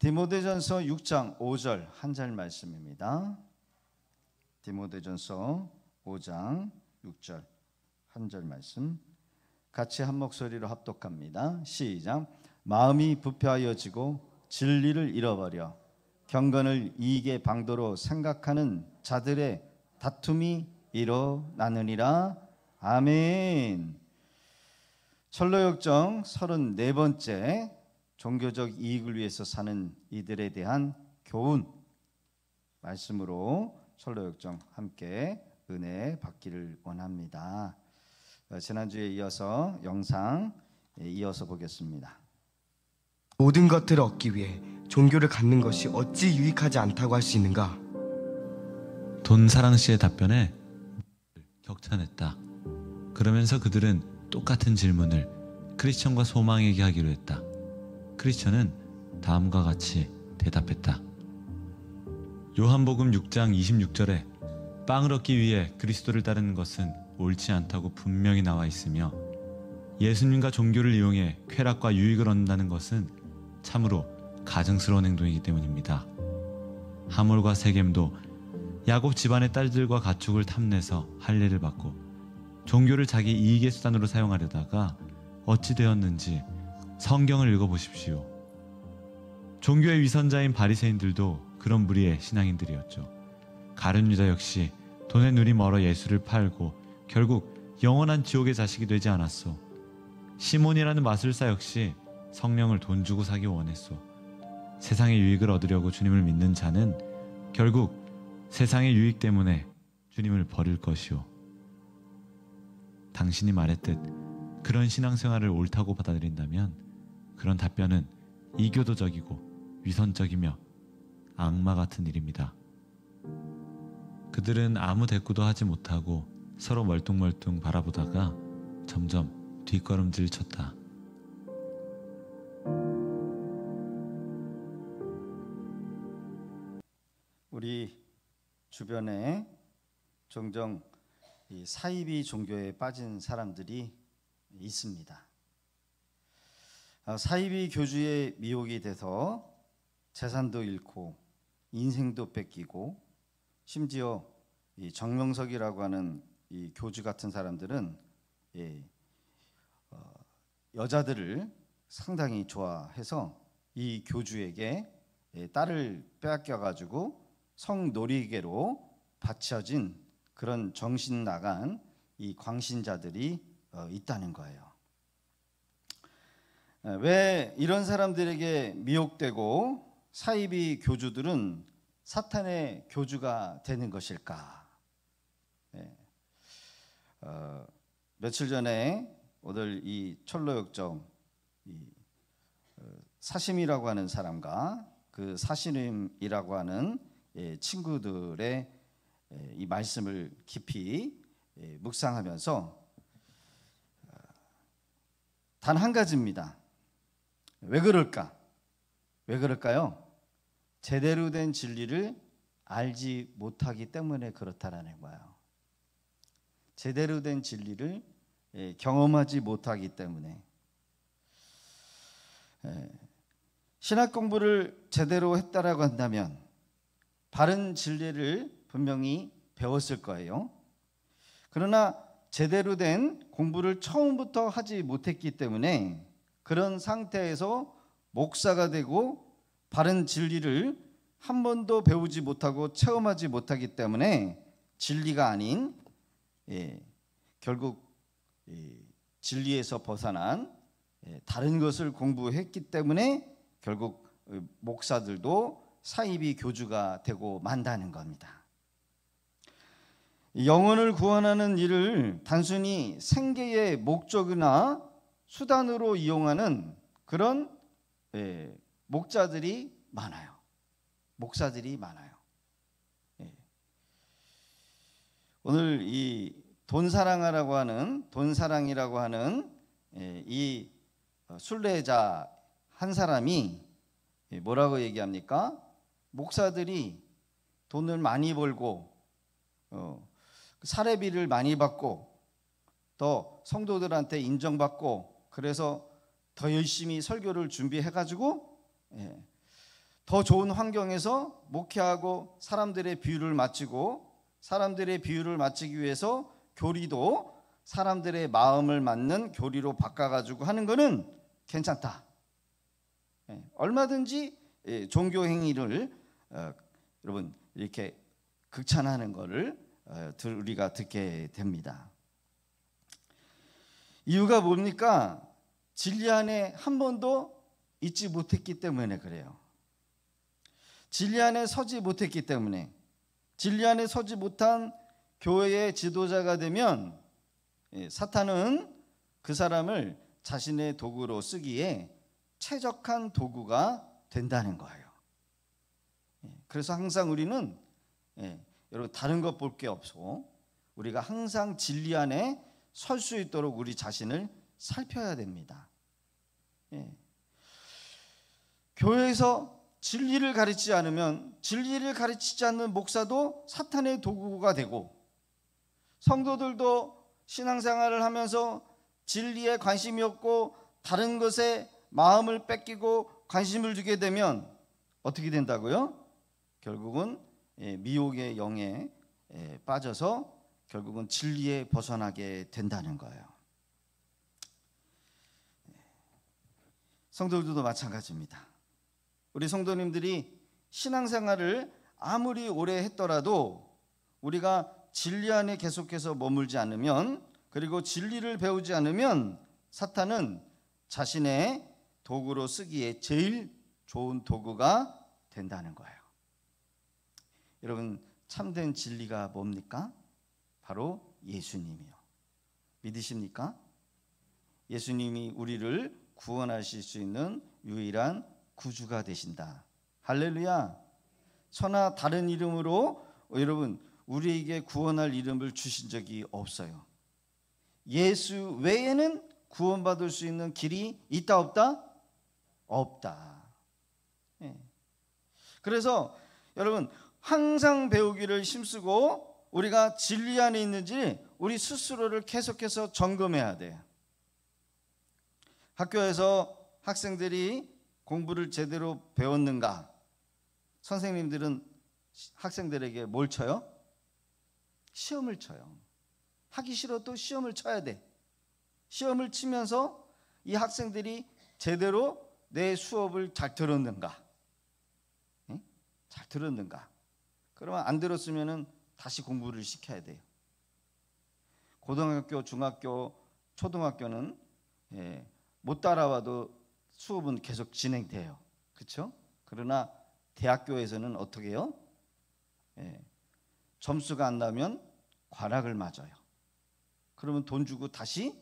디모데전서 6장 5절 한 절 말씀입니다. 디모데전서 5장 6절 한 절 말씀 같이 한 목소리로 합독합니다. 시작. 마음이 부패하여지고 진리를 잃어버려 경건을 이익의 방도로 생각하는 자들의 다툼이 일어나느니라. 아멘. 철로역정 34번째 종교적 이익을 위해서 사는 이들에 대한 교훈 말씀으로 철로역정 함께 은혜 받기를 원합니다. 지난주에 이어서 영상 이어서 보겠습니다. 모든 것들을 얻기 위해 종교를 갖는 것이 어찌 유익하지 않다고 할 수 있는가? 돈사랑 씨의 답변에 격찬했다. 그러면서 그들은 똑같은 질문을 크리스천과 소망에게 하기로 했다. 크리스천은 다음과 같이 대답했다. 요한복음 6장 26절에 빵을 얻기 위해 그리스도를 따르는 것은 옳지 않다고 분명히 나와 있으며 예수님과 종교를 이용해 쾌락과 유익을 얻는다는 것은 참으로 가증스러운 행동이기 때문입니다. 하몰과 세겜도 야곱 집안의 딸들과 가축을 탐내서 할례를 받고 종교를 자기 이익의 수단으로 사용하려다가 어찌 되었는지 성경을 읽어보십시오. 종교의 위선자인 바리새인들도 그런 무리의 신앙인들이었죠. 가룟 유다 역시 돈의 눈이 멀어 예수를 팔고 결국 영원한 지옥의 자식이 되지 않았소. 시몬이라는 마술사 역시 성령을 돈 주고 사기 원했소. 세상의 유익을 얻으려고 주님을 믿는 자는 결국 세상의 유익 때문에 주님을 버릴 것이오. 당신이 말했듯 그런 신앙생활을 옳다고 받아들인다면 그런 답변은 이교도적이고 위선적이며 악마 같은 일입니다. 그들은 아무 대꾸도 하지 못하고 서로 멀뚱멀뚱 바라보다가 점점 뒷걸음질 쳤다. 우리 주변에 종종 이 사이비 종교에 빠진 사람들이 있습니다. 사이비 교주의 미혹이 돼서 재산도 잃고 인생도 뺏기고 심지어 이 정명석이라고 하는 이 교주 같은 사람들은 여자들을 상당히 좋아해서 이 교주에게 딸을 빼앗겨 가지고 성놀이개로 바쳐진 그런 정신 나간 이 광신자들이 있다는 거예요. 왜 이런 사람들에게 미혹되고 사이비 교주들은 사탄의 교주가 되는 것일까? 며칠 전에 오늘 이 철로역정 사심이라고 하는 사람과 그 사심이라고 하는 친구들의 이 말씀을 깊이 묵상하면서 단 한 가지입니다. 왜 그럴까? 왜 그럴까요? 제대로 된 진리를 알지 못하기 때문에 그렇다라는 거예요. 제대로 된 진리를 경험하지 못하기 때문에. 신학 공부를 제대로 했다라고 한다면 바른 진리를 분명히 배웠을 거예요. 그러나 제대로 된 공부를 처음부터 하지 못했기 때문에 그런 상태에서 목사가 되고 바른 진리를 한 번도 배우지 못하고 체험하지 못하기 때문에 진리가 아닌 결국 진리에서 벗어난 다른 것을 공부했기 때문에 결국 목사들도 사이비 교주가 되고 만다는 겁니다. 영혼을 구원하는 일을 단순히 생계의 목적이나 수단으로 이용하는 그런 목자들이 많아요. 목사들이 많아요. 오늘 이 돈사랑이라고 하는 이 순례자 한 사람이 뭐라고 얘기합니까? 목사들이 돈을 많이 벌고 사례비를 많이 받고 또 성도들한테 인정받고 그래서 더 열심히 설교를 준비해가지고 더 좋은 환경에서 목회하고 사람들의 비유를 맞추고, 사람들의 비유를 맞추기 위해서 교리도 사람들의 마음을 맞는 교리로 바꿔가지고 하는 거는 괜찮다. 얼마든지 종교 행위를 여러분 이렇게 극찬하는 것을 우리가 듣게 됩니다. 이유가 뭡니까? 진리 안에 한 번도 있지 못했기 때문에 그래요. 진리 안에 서지 못했기 때문에. 진리 안에 서지 못한 교회의 지도자가 되면 사탄은 그 사람을 자신의 도구로 쓰기에 최적한 도구가 된다는 거예요. 그래서 항상 우리는 여러분 다른 것 볼 게 없고 우리가 항상 진리 안에 설 수 있도록 우리 자신을 살펴야 됩니다. 교회에서 진리를 가르치지 않으면, 진리를 가르치지 않는 목사도 사탄의 도구가 되고, 성도들도 신앙생활을 하면서 진리에 관심이 없고 다른 것에 마음을 뺏기고 관심을 주게 되면 어떻게 된다고요? 결국은 미혹의 영에 빠져서 결국은 진리에 벗어나게 된다는 거예요. 성도들도 마찬가지입니다. 우리 성도님들이 신앙생활을 아무리 오래 했더라도 우리가 진리 안에 계속해서 머물지 않으면, 그리고 진리를 배우지 않으면 사탄은 자신의 도구로 쓰기에 제일 좋은 도구가 된다는 거예요. 여러분, 참된 진리가 뭡니까? 바로 예수님이요. 믿으십니까? 예수님이 우리를 구원하실 수 있는 유일한 구주가 되신다. 할렐루야. 천하 다른 이름으로 여러분 우리에게 구원할 이름을 주신 적이 없어요. 예수 외에는 구원받을 수 있는 길이 있다 없다? 없다. 그래서 여러분 항상 배우기를 힘쓰고 우리가 진리 안에 있는지 우리 스스로를 계속해서 점검해야 돼요. 학교에서 학생들이 공부를 제대로 배웠는가? 선생님들은 학생들에게 뭘 쳐요? 시험을 쳐요. 하기 싫어도 시험을 쳐야 돼. 시험을 치면서 이 학생들이 제대로 내 수업을 잘 들었는가? 잘 들었는가? 그러면 안 들었으면 다시 공부를 시켜야 돼요. 고등학교, 중학교, 초등학교는 못 따라와도 수업은 계속 진행돼요. 그렇죠? 그러나 대학교에서는 어떻게 해요? 점수가 안 나면 관학을 맞아요. 그러면 돈 주고 다시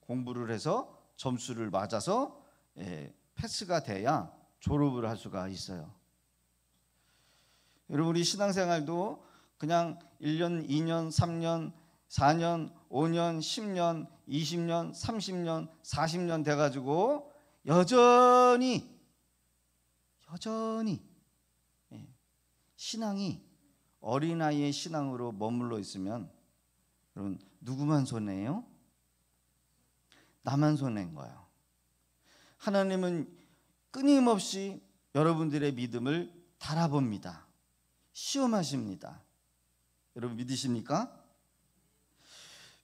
공부를 해서 점수를 맞아서 패스가 돼야 졸업을 할 수가 있어요. 여러분 우리 신앙생활도 그냥 1년, 2년, 3년, 4년, 5년, 10년, 20년, 30년, 40년 돼가지고 여전히 신앙이 어린아이의 신앙으로 머물러 있으면 여러분 누구만 손해예요? 나만 손해인 거예요. 하나님은 끊임없이 여러분들의 믿음을 달아봅니다. 시험하십니다. 여러분 믿으십니까?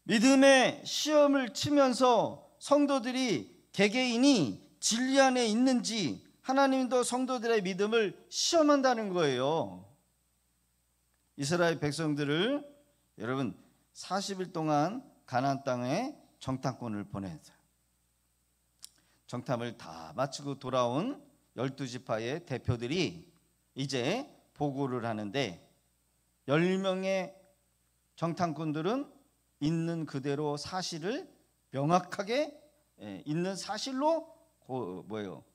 믿음의 시험을 치면서 성도들이 개개인이 진리 안에 있는지 하나님도 성도들의 믿음을 시험한다는 거예요. 이스라엘 백성들을 여러분 40일 동안 가나안 땅에 정탐꾼을 보냈어요. 정탐을 다 마치고 돌아온 12지파의 대표들이 이제 보고를 하는데 10명의 정탐꾼들은 있는 그대로 사실을 명확하게 있는 사실로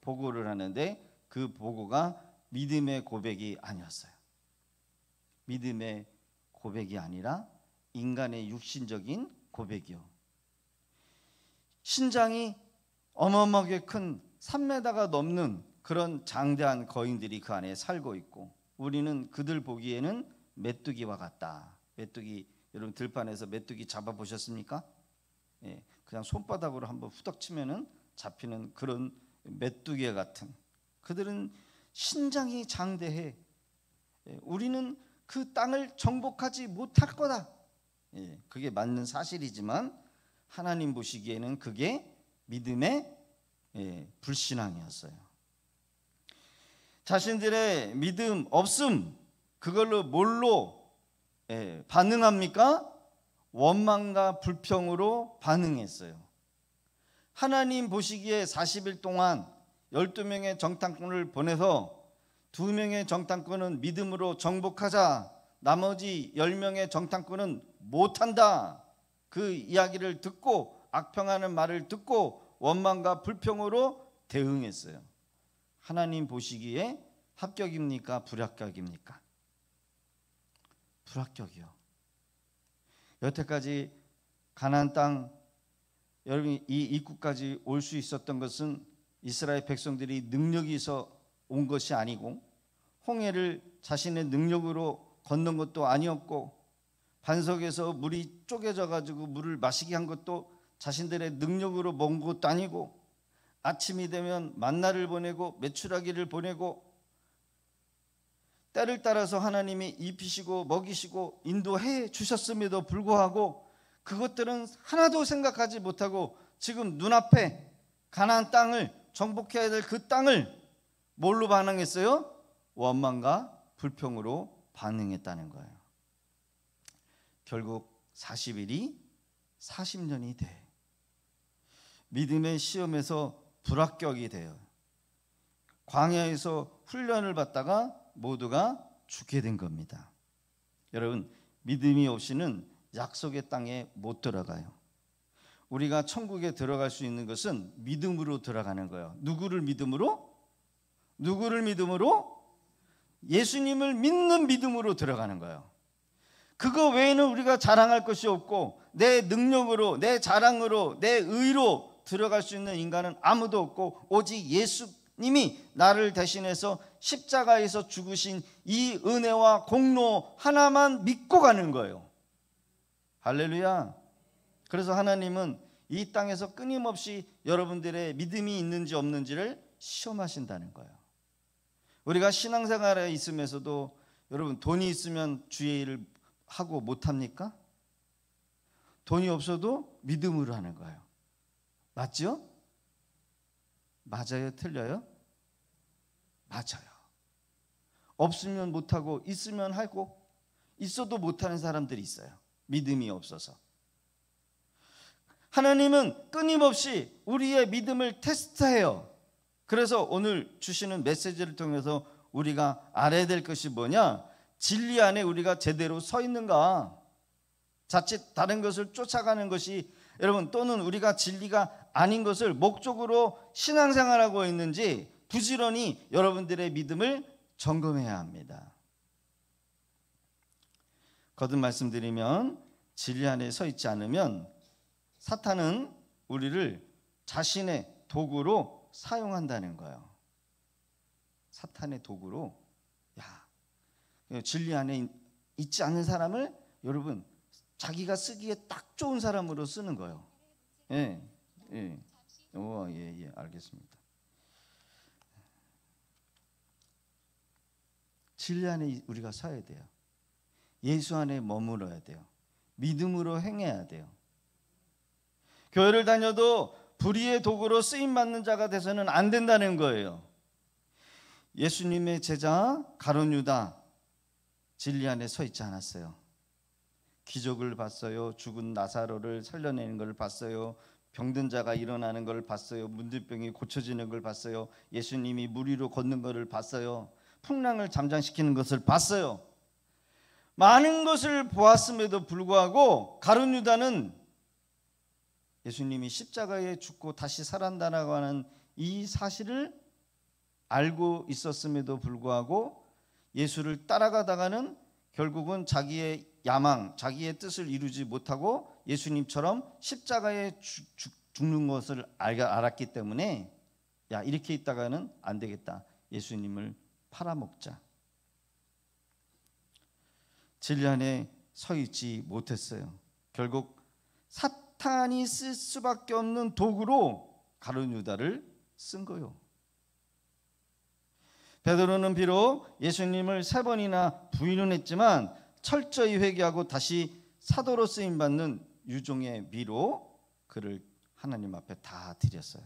보고를 하는데 그 보고가 믿음의 고백이 아니었어요. 믿음의 고백이 아니라 인간의 육신적인 고백이요. 신장이 어마어마하게 큰 3m가 넘는 그런 장대한 거인들이 그 안에 살고 있고 우리는 그들 보기에는 메뚜기와 같다. 메뚜기 여러분 들판에서 메뚜기 잡아보셨습니까? 그냥 손바닥으로 한번 후덕 치면은 잡히는 그런 메뚜기 같은, 그들은 신장이 장대해. 우리는 그 땅을 정복하지 못할 거다. 그게 맞는 사실이지만 하나님 보시기에는 그게 믿음의 불신앙이었어요. 자신들의 믿음 없음, 그걸로 뭘로 반응합니까? 원망과 불평으로 반응했어요. 하나님 보시기에 40일 동안 12명의 정탐꾼을 보내서 2명의 정탐꾼은 믿음으로 정복하자, 나머지 10명의 정탐꾼은 못한다, 그 이야기를 듣고 악평하는 말을 듣고 원망과 불평으로 대응했어요. 하나님 보시기에 합격입니까? 불합격입니까? 불합격이요. 여태까지 가나안 땅, 여러분이 이 입구까지 올 수 있었던 것은 이스라엘 백성들이 능력이 있어 온 것이 아니고, 홍해를 자신의 능력으로 건넌 것도 아니었고, 반석에서 물이 쪼개져 가지고 물을 마시게 한 것도 자신들의 능력으로 먹은 것도 아니고, 아침이 되면 만나를 보내고 메추라기를 보내고 때를 따라서 하나님이 입히시고 먹이시고 인도해 주셨음에도 불구하고 그것들은 하나도 생각하지 못하고 지금 눈앞에 가나안 땅을 정복해야 될 그 땅을 뭘로 반응했어요? 원망과 불평으로 반응했다는 거예요. 결국 40일이 40년이 돼. 믿음의 시험에서 불합격이 돼요. 광야에서 훈련을 받다가 모두가 죽게 된 겁니다. 여러분, 믿음이 없이는 약속의 땅에 못 들어가요. 우리가 천국에 들어갈 수 있는 것은 믿음으로 들어가는 거예요. 누구를 믿음으로? 누구를 믿음으로? 예수님을 믿는 믿음으로 들어가는 거예요. 그거 외에는 우리가 자랑할 것이 없고, 내 능력으로, 내 자랑으로, 내 의로 들어갈 수 있는 인간은 아무도 없고, 오직 예수님이 나를 대신해서 십자가에서 죽으신 이 은혜와 공로 하나만 믿고 가는 거예요. 할렐루야. 그래서 하나님은 이 땅에서 끊임없이 여러분들의 믿음이 있는지 없는지를 시험하신다는 거예요. 우리가 신앙생활에 있으면서도 여러분, 돈이 있으면 주의 일을 하고 못합니까? 돈이 없어도 믿음으로 하는 거예요. 맞죠? 맞아요? 틀려요? 맞아요. 없으면 못하고 있으면 하고, 있어도 못하는 사람들이 있어요. 믿음이 없어서. 하나님은 끊임없이 우리의 믿음을 테스트해요. 그래서 오늘 주시는 메시지를 통해서 우리가 알아야 될 것이 뭐냐? 진리 안에 우리가 제대로 서 있는가? 자칫 다른 것을 쫓아가는 것이, 여러분, 또는 우리가 진리가 아닌 것을 목적으로 신앙생활하고 있는지 부지런히 여러분들의 믿음을 점검해야 합니다. 거듭 말씀드리면, 진리 안에 서 있지 않으면 사탄은 우리를 자신의 도구로 사용한다는 거예요. 사탄의 도구로, 진리 안에 있지 않은 사람을 여러분 자기가 쓰기에 딱 좋은 사람으로 쓰는 거예요. 예, 알겠습니다. 진리 안에 우리가 서야 돼요. 예수 안에 머물러야 돼요. 믿음으로 행해야 돼요. 교회를 다녀도 불의의 도구로 쓰임받는 자가 돼서는 안 된다는 거예요. 예수님의 제자 가룟 유다, 진리 안에 서 있지 않았어요. 기적을 봤어요. 죽은 나사로를 살려내는 걸 봤어요. 병든 자가 일어나는 걸 봤어요. 문둥병이 고쳐지는 걸 봤어요. 예수님이 물 위로 걷는 것을 봤어요. 풍랑을 잠잠시키는 것을 봤어요. 많은 것을 보았음에도 불구하고 가룟 유다는 예수님이 십자가에 죽고 다시 살아난다고 하는 이 사실을 알고 있었음에도 불구하고 예수를 따라가다가는 결국은 자기의 야망, 자기의 뜻을 이루지 못하고 예수님처럼 십자가에 죽는 것을 알았기 때문에, 이렇게 있다가는 안 되겠다, 예수님을 팔아먹자. 진리 안에 서 있지 못했어요. 결국 사탄이 쓸 수밖에 없는 도구로 가룟 유다를 쓴 거요. 베드로는 비록 예수님을 3번이나 부인은 했지만 철저히 회개하고 다시 사도로 쓰임 받는 유종의 미로 그를 하나님 앞에 다 드렸어요.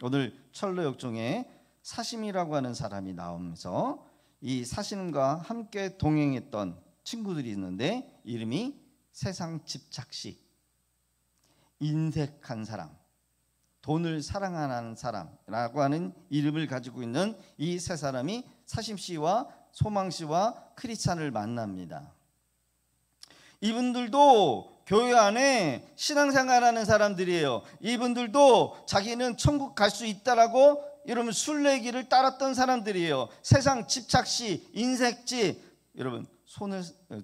오늘 철로역종에 사심이라고 하는 사람이 나오면서 이 사심과 함께 동행했던 친구들이 있는데 이름이 세상 집착시, 인색한 사람, 돈을 사랑하는 사람이라고 하는 이름을 가지고 있는 이 세 사람이 사심씨와 소망씨와 크리스찬을 만납니다. 이분들도 교회 안에 신앙생활하는 사람들이에요. 이분들도 자기는 천국 갈 수 있다라고 여러분 순례길을 따랐던 사람들이에요. 세상 집착시, 인색지, 여러분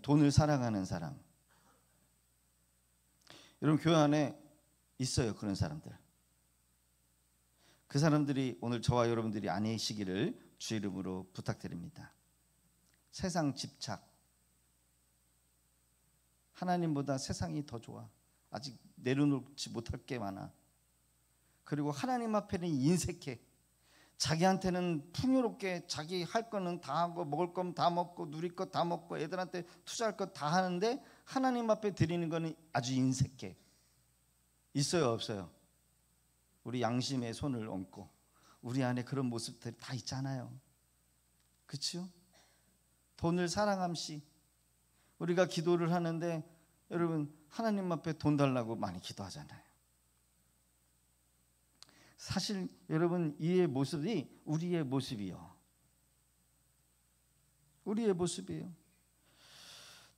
돈을 사랑하는 사람. 여러분 교회 안에 있어요, 그런 사람들. 그 사람들이 오늘 저와 여러분들이 아니시기를 주 이름으로 부탁드립니다. 세상 집착, 하나님보다 세상이 더 좋아. 아직 내려놓지 못할 게 많아. 그리고 하나님 앞에는 인색해. 자기한테는 풍요롭게 자기 할 거는 다 하고 먹을 거면 다 먹고 누릴 거 다 먹고 애들한테 투자할 거 다 하는데 하나님 앞에 드리는 거는 아주 인색해. 있어요, 없어요? 우리 양심의 손을 얹고 우리 안에 그런 모습들이 다 있잖아요. 그렇죠? 돈을 사랑함시. 우리가 기도를 하는데 여러분 하나님 앞에 돈 달라고 많이 기도하잖아요. 사실 여러분 이의 모습이 우리의 모습이요. 우리의 모습이에요.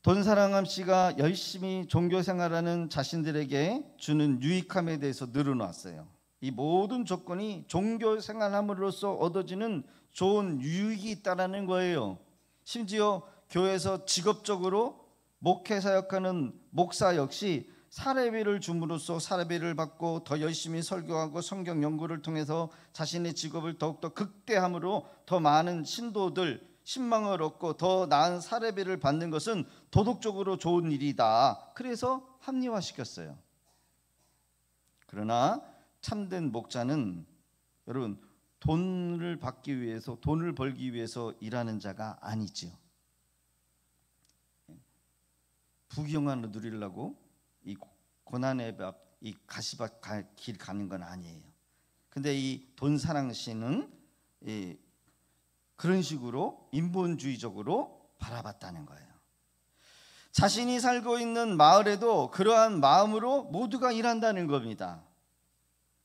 돈 사랑함씨가 열심히 종교생활하는 자신들에게 주는 유익함에 대해서 늘어놨어요. 이 모든 조건이 종교생활함으로써 얻어지는 좋은 유익이 있다는 거예요. 심지어 교회에서 직업적으로 목회 사역하는 목사 역시 사례비를 줌으로써 사례비를 받고 더 열심히 설교하고 성경 연구를 통해서 자신의 직업을 더욱더 극대함으로 더 많은 신도들 신망을 얻고 더 나은 사례비를 받는 것은 도덕적으로 좋은 일이다. 그래서 합리화시켰어요. 그러나 참된 목자는 여러분 돈을 받기 위해서 돈을 벌기 위해서 일하는 자가 아니지요. 부귀영화를 누리려고 이 고난의 밥, 이 가시밭 길 가는 건 아니에요. 근데 이 돈 사랑씨는 그런 식으로 인본주의적으로 바라봤다는 거예요. 자신이 살고 있는 마을에도 그러한 마음으로 모두가 일한다는 겁니다.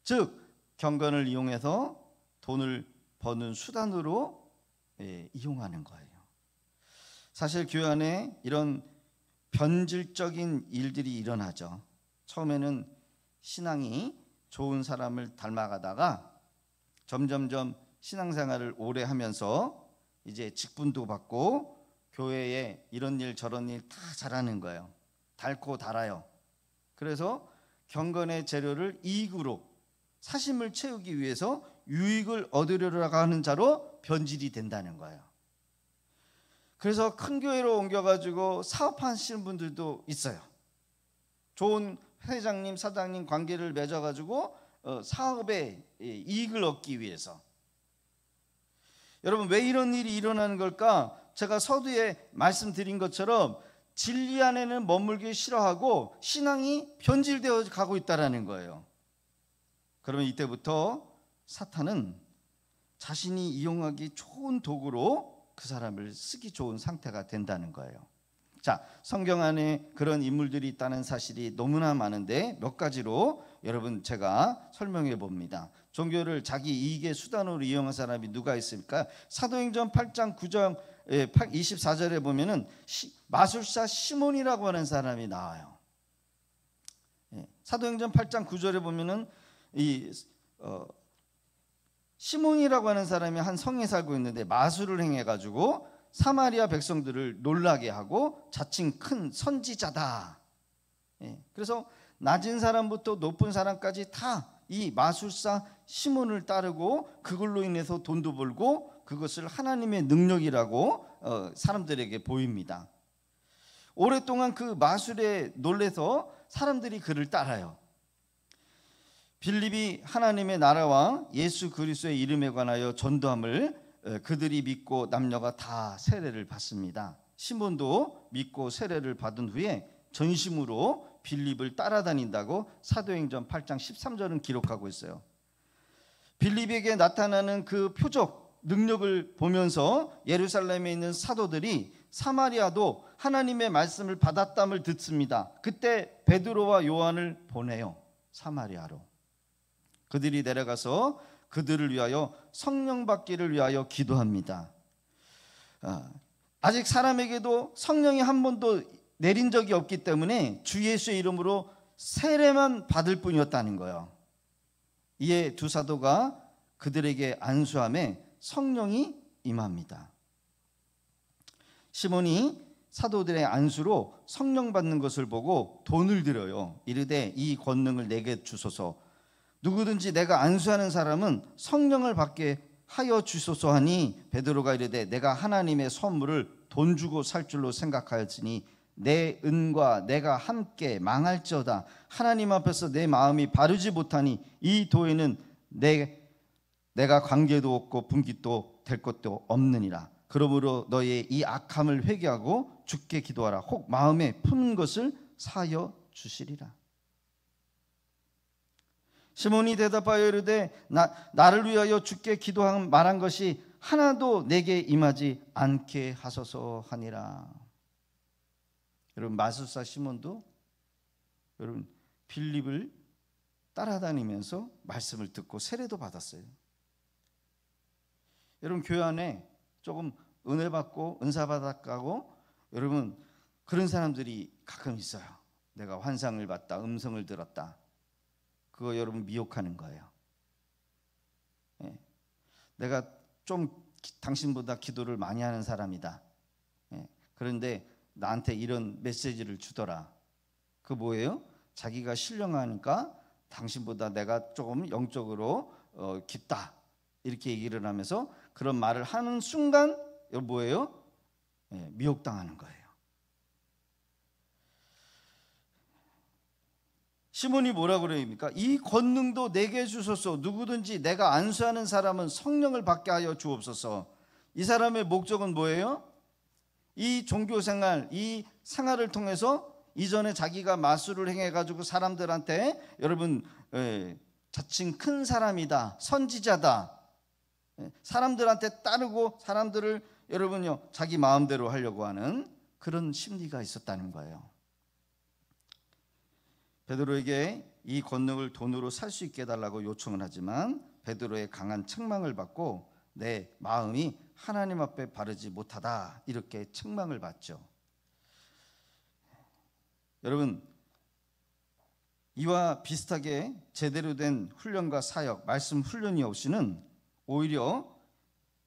즉 경건을 이용해서 돈을 버는 수단으로 이용하는 거예요. 사실 교회 안에 이런 변질적인 일들이 일어나죠. 처음에는 신앙이 좋은 사람을 닮아가다가 점점점 신앙생활을 오래 하면서 이제 직분도 받고 교회에 이런 일 저런 일 다 잘하는 거예요. 닳고 달아요. 그래서 경건의 재료를 이익으로 사심을 채우기 위해서 유익을 얻으려고 하는 자로 변질이 된다는 거예요. 그래서 큰 교회로 옮겨가지고 사업하시는 분들도 있어요. 좋은 회장님, 사장님 관계를 맺어가지고 사업에 이익을 얻기 위해서. 여러분 왜 이런 일이 일어나는 걸까? 제가 서두에 말씀드린 것처럼 진리 안에는 머물기 싫어하고 신앙이 변질되어 가고 있다는 거예요. 그러면 이때부터 사탄은 자신이 이용하기 좋은 도구로 그 사람을 쓰기 좋은 상태가 된다는 거예요. 자, 성경 안에 그런 인물들이 있다는 사실이 너무나 많은데 몇 가지로 여러분 제가 설명해 봅니다. 종교를 자기 이익의 수단으로 이용한 사람이 누가 있을까? 사도행전 8장 9절 24절에 보면은 마술사 시몬이라고 하는 사람이 나와요. 사도행전 8장 9절에 보면은 시몬이라고 하는 사람이 한 성에 살고 있는데 마술을 행해가지고 사마리아 백성들을 놀라게 하고 자칭 큰 선지자다. 그래서 낮은 사람부터 높은 사람까지 다 이 마술사 시몬을 따르고 그걸로 인해서 돈도 벌고 그것을 하나님의 능력이라고 사람들에게 보입니다. 오랫동안 그 마술에 놀래서 사람들이 그를 따라요. 빌립이 하나님의 나라와 예수 그리스도의 이름에 관하여 전도함을 그들이 믿고 남녀가 다 세례를 받습니다. 시몬도 믿고 세례를 받은 후에 전심으로 빌립을 따라다닌다고 사도행전 8장 13절은 기록하고 있어요. 빌립에게 나타나는 그 표적 능력을 보면서 예루살렘에 있는 사도들이 사마리아도 하나님의 말씀을 받았담을 듣습니다. 그때 베드로와 요한을 보내요. 사마리아로. 그들이 내려가서 그들을 위하여 성령 받기를 위하여 기도합니다. 아직 사람에게도 성령이 한 번도 내린 적이 없기 때문에 주 예수의 이름으로 세례만 받을 뿐이었다는 거예요. 이에 두 사도가 그들에게 안수함에 성령이 임합니다. 시몬이 사도들의 안수로 성령 받는 것을 보고 돈을 들여요. 이르되 이 권능을 내게 주소서. 누구든지 내가 안수하는 사람은 성령을 받게 하여 주소서 하니 베드로가 이르되 내가 하나님의 선물을 돈 주고 살 줄로 생각하였으니 내 은과 내가 함께 망할지어다. 하나님 앞에서 내 마음이 바르지 못하니 이 도에는 내가 관계도 없고 분깃도 될 것도 없느니라. 그러므로 너의 이 악함을 회개하고 주께 기도하라. 혹 마음에 품은 것을 사하여 주시리라. 시몬이 대답하여 이르되 나를 위하여 주께 기도한 말한 것이 하나도 내게 임하지 않게 하소서 하니라. 여러분, 마술사 시몬도 여러분 빌립을 따라다니면서 말씀을 듣고 세례도 받았어요. 여러분, 교회 안에 조금 은혜 받고 은사 받았고 여러분 그런 사람들이 가끔 있어요. 내가 환상을 봤다, 음성을 들었다. 그거 여러분 미혹하는 거예요. 내가 좀 당신보다 기도를 많이 하는 사람이다. 그런데 나한테 이런 메시지를 주더라. 그 뭐예요? 자기가 신령하니까 당신보다 내가 조금 영적으로 깊다. 이렇게 얘기를 하면서 그런 말을 하는 순간 뭐예요? 미혹당하는 거예요. 시몬이 뭐라고 그럽니까? 이 권능도 내게 주소서. 누구든지 내가 안수하는 사람은 성령을 받게 하여 주옵소서. 이 사람의 목적은 뭐예요? 이 종교생활, 이 생활을 통해서 이전에 자기가 마술을 행해가지고 사람들한테 여러분 자칭 큰 사람이다, 선지자다, 사람들한테 따르고 사람들을 여러분요 자기 마음대로 하려고 하는 그런 심리가 있었다는 거예요. 베드로에게 이 권능을 돈으로 살 수 있게 해달라고 요청을 하지만 베드로의 강한 책망을 받고 내 마음이 하나님 앞에 바르지 못하다 이렇게 책망을 받죠. 여러분, 이와 비슷하게 제대로 된 훈련과 사역, 말씀 훈련이 없이는 오히려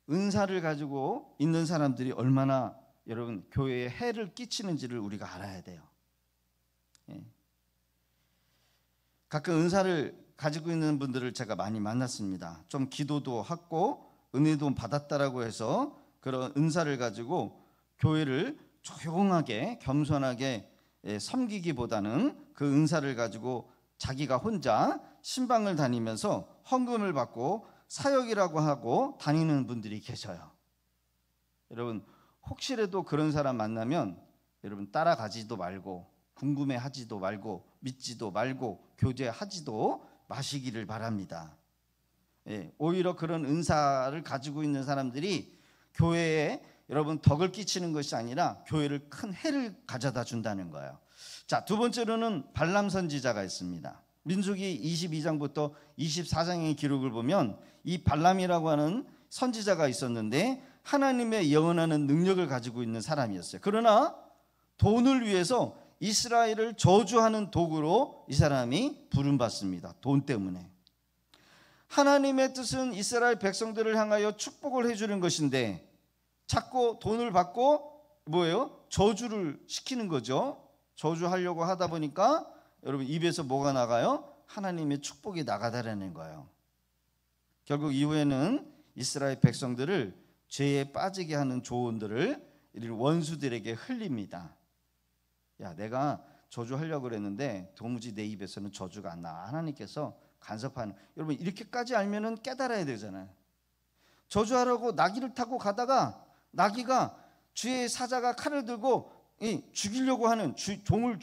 은사를 가지고 있는 사람들이 얼마나 여러분 교회에 해를 끼치는지를 우리가 알아야 돼요. 가끔 은사를 가지고 있는 분들을 제가 많이 만났습니다. 좀 기도도 하고 은혜도 받았다라고 해서 그런 은사를 가지고 교회를 조용하게 겸손하게 섬기기보다는 그 은사를 가지고 자기가 혼자 신방을 다니면서 헌금을 받고 사역이라고 하고 다니는 분들이 계셔요. 여러분, 혹시라도 그런 사람 만나면 여러분 따라가지도 말고 궁금해하지도 말고 믿지도 말고 교제하지도 마시기를 바랍니다. 오히려 그런 은사를 가지고 있는 사람들이 교회에 여러분 덕을 끼치는 것이 아니라 교회를 큰 해를 가져다 준다는 거예요. 자, 두 번째로는 발람 선지자가 있습니다. 민수기 22장부터 24장의 기록을 보면 이 발람이라고 하는 선지자가 있었는데 하나님의 예언하는 능력을 가지고 있는 사람이었어요. 그러나 돈을 위해서 이스라엘을 저주하는 도구로 이 사람이 부름받습니다. 돈 때문에. 하나님의 뜻은 이스라엘 백성들을 향하여 축복을 해주는 것인데 자꾸 돈을 받고 뭐예요? 저주를 시키는 거죠. 저주하려고 하다 보니까 여러분 입에서 뭐가 나가요? 하나님의 축복이 나가다라는 거예요. 결국 이후에는 이스라엘 백성들을 죄에 빠지게 하는 조언들을 원수들에게 흘립니다. 야, 내가 저주하려고 그랬는데 도무지 내 입에서는 저주가 안 나. 하나님께서 간섭하는. 여러분 이렇게까지 알면은 깨달아야 되잖아요. 저주하려고 나귀를 타고 가다가 나귀가 주의 사자가 칼을 들고 죽이려고 하는 주인을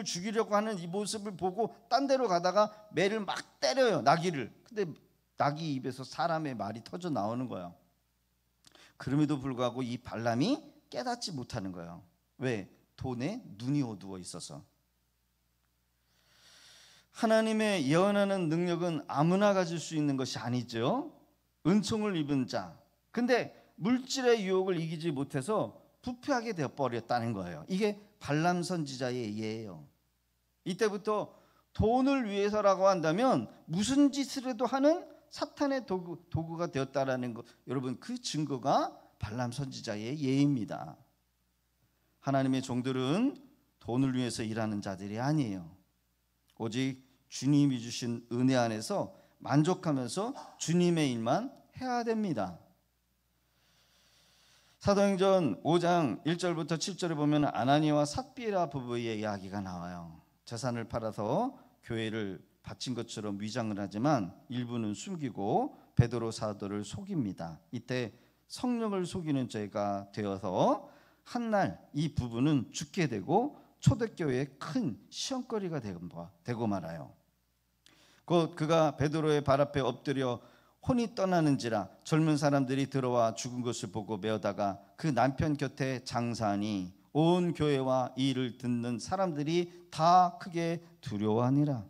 죽이려고 하는 이 모습을 보고 딴 데로 가다가 매를 막 때려요, 나귀를. 근데 나귀 입에서 사람의 말이 터져 나오는 거예요. 그럼에도 불구하고 이 발람이 깨닫지 못하는 거예요. 왜? 돈에 눈이 어두워 있어서. 하나님의 예언하는 능력은 아무나 가질 수 있는 것이 아니죠. 은총을 입은 자. 근데 물질의 유혹을 이기지 못해서 부패하게 되어버렸다는 거예요. 이게 발람 선지자의 예예요. 이때부터 돈을 위해서라고 한다면 무슨 짓을 해도 하는 사탄의 도구가 되었다라는 것, 여러분, 그 증거가 발람 선지자의 예입니다. 하나님의 종들은 돈을 위해서 일하는 자들이 아니에요. 오직 주님이 주신 은혜 안에서 만족하면서 주님의 일만 해야 됩니다. 사도행전 5장 1절부터 7절에 보면 아나니와 삽비라 부부의 이야기가 나와요. 재산을 팔아서 교회를 바친 것처럼 위장을 하지만 일부는 숨기고 베드로 사도를 속입니다. 이때 성령을 속이는 죄가 되어서 한날 이 부부는 죽게 되고 초대교회의 큰 시험거리가 되고 말아요. 곧 그가 베드로의 발 앞에 엎드려 혼이 떠나는지라 젊은 사람들이 들어와 죽은 것을 보고 메어다가 그 남편 곁에 장사하니 온 교회와 이 일을 듣는 사람들이 다 크게 두려워하니라.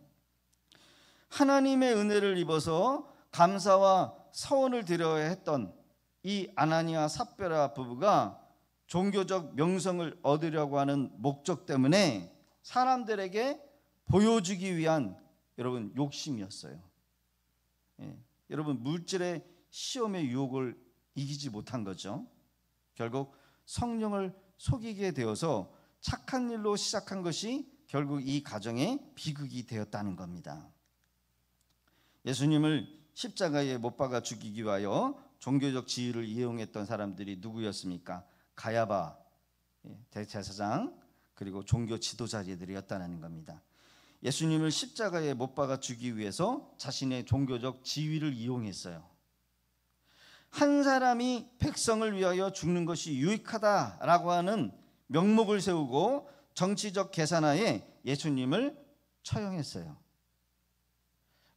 하나님의 은혜를 입어서 감사와 서원을 드려야 했던 이 아나니아 삽비라 부부가 종교적 명성을 얻으려고 하는 목적 때문에 사람들에게 보여주기 위한, 여러분, 욕심이었어요. 여러분, 물질의 시험의 유혹을 이기지 못한 거죠. 결국 성령을 속이게 되어서 착한 일로 시작한 것이 결국 이 가정의 비극이 되었다는 겁니다. 예수님을 십자가에 못 박아 죽이기 위하여 종교적 지위를 이용했던 사람들이 누구였습니까? 가야바 대제사장, 그리고 종교 지도자들이었다는 겁니다. 예수님을 십자가에 못 박아 죽이기 위해서 자신의 종교적 지위를 이용했어요. 한 사람이 백성을 위하여 죽는 것이 유익하다라고 하는 명목을 세우고 정치적 계산하에 예수님을 처형했어요.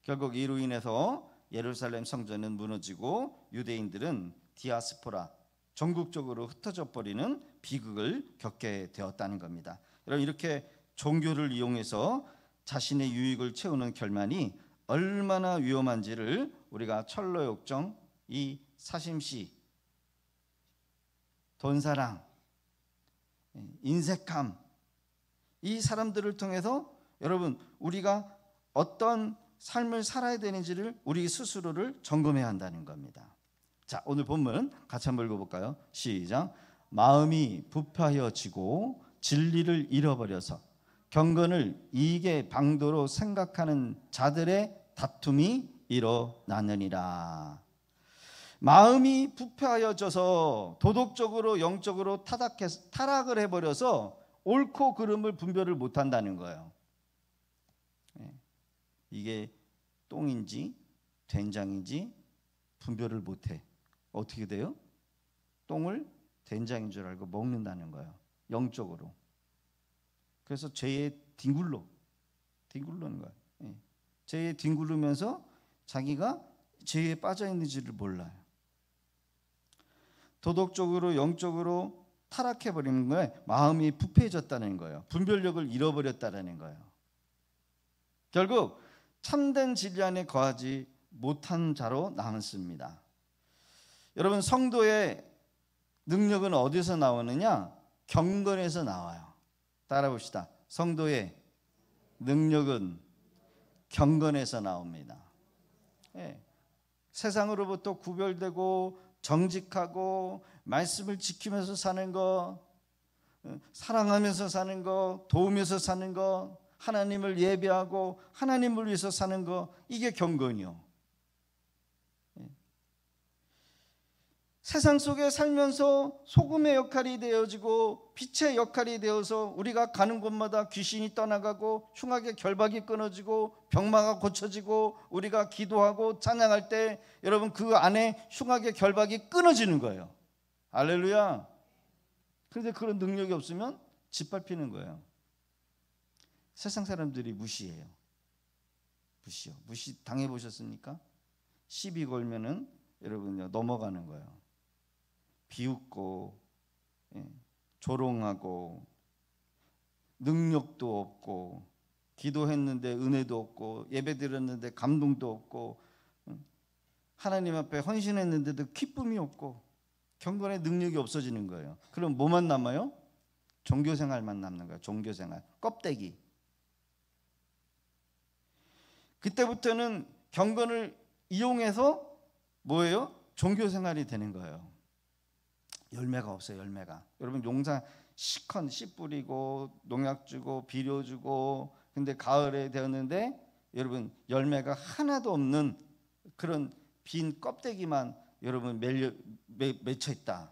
결국 이로 인해서 예루살렘 성전은 무너지고 유대인들은 디아스포라, 전국적으로 흩어져 버리는 비극을 겪게 되었다는 겁니다. 여러분, 이렇게 종교를 이용해서 자신의 유익을 채우는 결말이 얼마나 위험한지를 우리가 철로역정, 이 사심시, 돈사랑, 인색함, 이 사람들을 통해서 여러분, 우리가 어떤 삶을 살아야 되는지를 우리 스스로를 점검해야 한다는 겁니다. 자, 오늘 본문 같이 한번 읽어볼까요? 시작. 마음이 부패하여지고 진리를 잃어버려서 경건을 이익의 방도로 생각하는 자들의 다툼이 일어나느니라. 마음이 부패하여져서 도덕적으로 영적으로 타락을 해버려서 옳고 그름을 분별을 못한다는 거예요. 이게 똥인지 된장인지 분별을 못해. 어떻게 돼요? 똥을 된장인 줄 알고 먹는다는 거예요. 영적으로. 그래서 죄에 뒹굴러는 거예요. 죄에 뒹굴르면서 자기가 죄에 빠져 있는지를 몰라요. 도덕적으로 영적으로 타락해버리는 거에 마음이 부패해졌다는 거예요. 분별력을 잃어버렸다는 거예요. 결국 참된 진리 안에 거하지 못한 자로 남습니다. 여러분, 성도의 능력은 어디서 나오느냐? 경건에서 나와요. 따라 봅시다. 성도의 능력은 경건에서 나옵니다. 세상으로부터 구별되고 정직하고 말씀을 지키면서 사는 거, 사랑하면서 사는 거, 도우면서 사는 거, 하나님을 예배하고 하나님을 위해서 사는 거, 이게 경건이요. 세상 속에 살면서 소금의 역할이 되어지고 빛의 역할이 되어서 우리가 가는 곳마다 귀신이 떠나가고 흉악의 결박이 끊어지고 병마가 고쳐지고 우리가 기도하고 찬양할 때 여러분 그 안에 흉악의 결박이 끊어지는 거예요. 할렐루야. 그런데 그런 능력이 없으면 짓밟히는 거예요. 세상 사람들이 무시해요. 무시 당해보셨습니까? 시비 걸면은 여러분요 넘어가는 거예요. 비웃고 조롱하고 능력도 없고 기도했는데 은혜도 없고 예배드렸는데 감동도 없고 하나님 앞에 헌신했는데도 기쁨이 없고 경건의 능력이 없어지는 거예요. 그럼 뭐만 남아요? 종교생활만 남는 거예요. 종교생활 껍데기. 그때부터는 경건을 이용해서 뭐예요? 종교생활이 되는 거예요. 열매가 없어요. 열매가. 여러분 용사 시컨 씨 뿌리고 농약 주고 비료 주고 근데 가을에 되었는데 여러분 열매가 하나도 없는 그런 빈 껍데기만 여러분 맺혀 있다.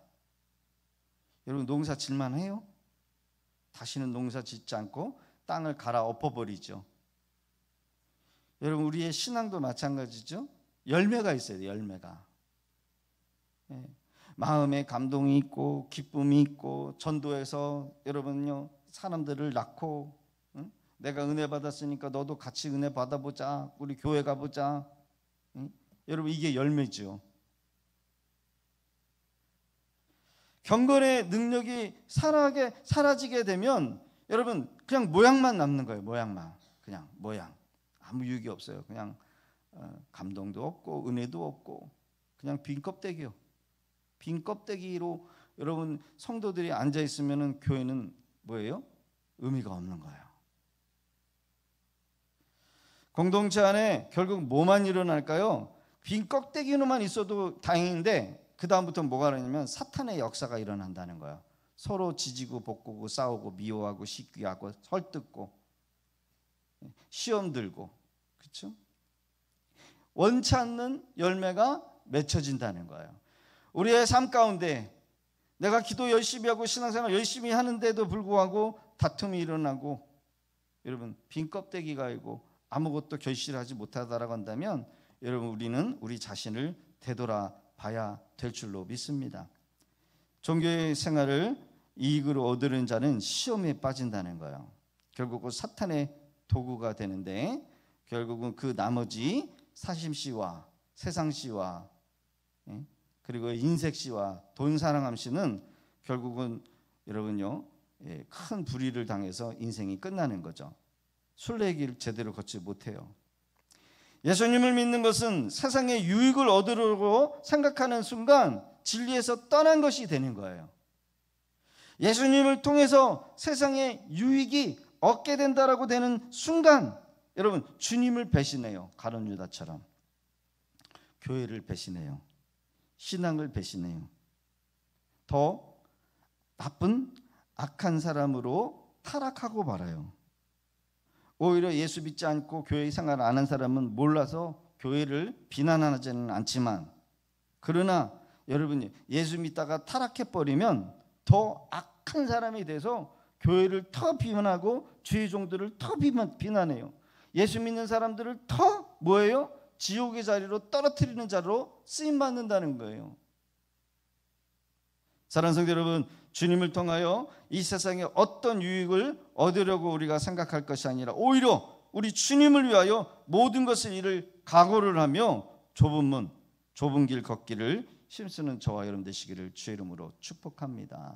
여러분 농사 질만 해요? 다시는 농사 짓지 않고 땅을 갈아 엎어버리죠. 여러분 우리의 신앙도 마찬가지죠. 열매가 있어야 돼요. 열매가. 마음에 감동이 있고 기쁨이 있고 전도해서 여러분요 사람들을 낳고 내가 은혜 받았으니까 너도 같이 은혜 받아보자. 우리 교회 가보자. 여러분 이게 열매죠. 경건의 능력이 사라지게 되면 여러분 그냥 모양만 남는 거예요. 모양만. 그냥 모양. 아무 유익이 없어요. 그냥 감동도 없고 은혜도 없고 그냥 빈 껍데기요. 빈 껍데기로 여러분 성도들이 앉아 있으면은 교회는 뭐예요? 의미가 없는 거예요. 공동체 안에 결국 뭐만 일어날까요? 빈 껍데기로만 있어도 다행인데 그 다음부터 뭐가 일어나냐면 사탄의 역사가 일어난다는 거예요. 서로 지지고 볶고 싸우고 미워하고 시기하고 설득고 시험 들고 그렇죠? 원치 않는 열매가 맺혀진다는 거예요. 우리의 삶 가운데 내가 기도 열심히 하고 신앙생활 열심히 하는데도 불구하고 다툼이 일어나고 여러분 빈 껍데기가 있고 아무것도 결실하지 못하다라고 한다면 여러분 우리는 우리 자신을 되돌아봐야 될 줄로 믿습니다. 종교의 생활을 이익으로 얻으려는 자는 시험에 빠진다는 거예요. 결국은 사탄의 도구가 되는데 결국은 그 나머지 사심씨와 세상씨와 그리고 인색씨와 돈 사랑함씨는 결국은 여러분요 큰 불의를 당해서 인생이 끝나는 거죠. 순례의 길 제대로 걷지 못해요. 예수님을 믿는 것은 세상의 유익을 얻으려고 생각하는 순간 진리에서 떠난 것이 되는 거예요. 예수님을 통해서 세상의 유익이 얻게 된다라고 되는 순간 여러분 주님을 배신해요. 가룟 유다처럼 교회를 배신해요. 신앙을 배신해요. 더 나쁜 악한 사람으로 타락하고 말아요. 오히려 예수 믿지 않고 교회 생활 안 한 사람은 몰라서 교회를 비난하지는 않지만 그러나 여러분 예수 믿다가 타락해버리면 더 악한 사람이 돼서 교회를 더 비난하고 주의 종들을 더 비난해요. 예수 믿는 사람들을 더 뭐예요? 지옥의 자리로 떨어뜨리는 자로 쓰임받는다는 거예요. 사랑하는 성도 여러분, 주님을 통하여 이 세상에 어떤 유익을 얻으려고 우리가 생각할 것이 아니라 오히려 우리 주님을 위하여 모든 것을 이를 각오를 하며 좁은 문, 좁은 길 걷기를 힘쓰는 저와 여러분 되시기를 주의 이름으로 축복합니다.